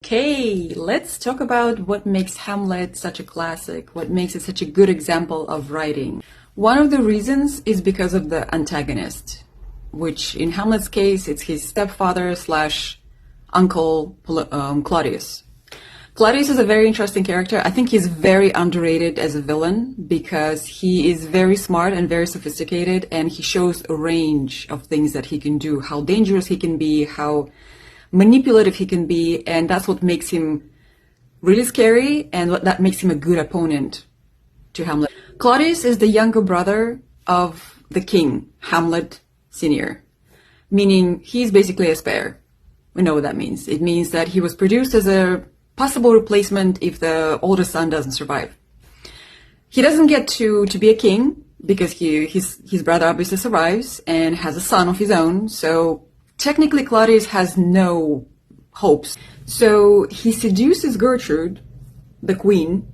Okay, let's talk about what makes Hamlet such a classic, what makes it such a good example of writing. One of the reasons is because of the antagonist, which in Hamlet's case, it's his stepfather slash uncle, Claudius. Claudius is a very interesting character. I think he's very underrated as a villain because he is very smart and very sophisticated, and he shows a range of things that he can do, how dangerous he can be, how manipulative he can be, and that's what makes him really scary and what that makes him a good opponent to Hamlet. Claudius is the younger brother of the king, Hamlet Sr., meaning he's basically a spare. We know what that means. It means that he was produced as a possible replacement if the older son doesn't survive. He doesn't get to be a king because his brother obviously survives and has a son of his own, so technically Claudius has no hopes. So he seduces Gertrude, the queen,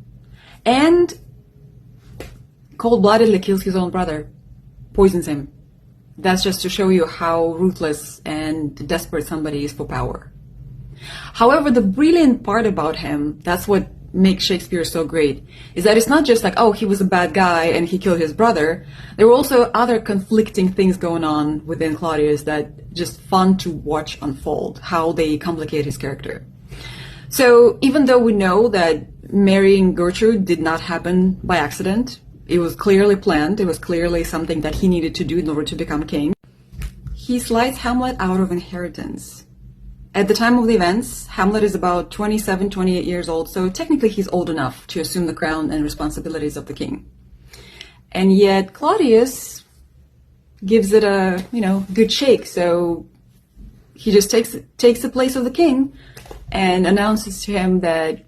and cold-bloodedly kills his own brother, poisons him. That's just to show you how ruthless and desperate somebody is for power. However, the brilliant part about him, that's what makes Shakespeare so great, is that it's not just like, oh, he was a bad guy and he killed his brother. There were also other conflicting things going on within Claudius that just fun to watch unfold, how they complicate his character. So even though we know that marrying Gertrude did not happen by accident, it was clearly planned, it was clearly something that he needed to do in order to become king, he slides Hamlet out of inheritance. At the time of the events, Hamlet is about 27, 28 years old, so technically he's old enough to assume the crown and responsibilities of the king. And yet Claudius gives it a, good shake, so he just takes the place of the king and announces to him that,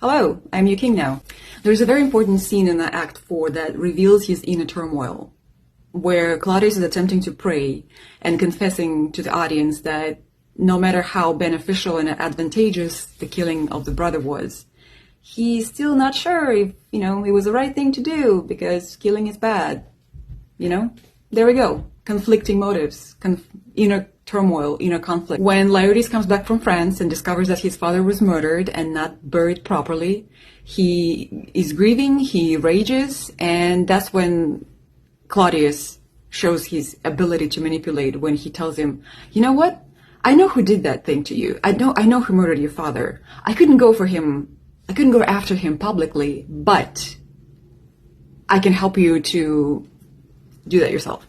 hello, I'm your king now. There's a very important scene in Act 4 that reveals his inner turmoil, where Claudius is attempting to pray and confessing to the audience that no matter how beneficial and advantageous the killing of the brother was, he's still not sure if, it was the right thing to do because killing is bad. There we go. Conflicting motives, inner turmoil, inner conflict. When Laertes comes back from France and discovers that his father was murdered and not buried properly, he is grieving, he rages, and that's when Claudius shows his ability to manipulate when he tells him, you know what? I know who did that thing to you. I know who murdered your father. I couldn't go after him publicly, but I can help you to do that yourself.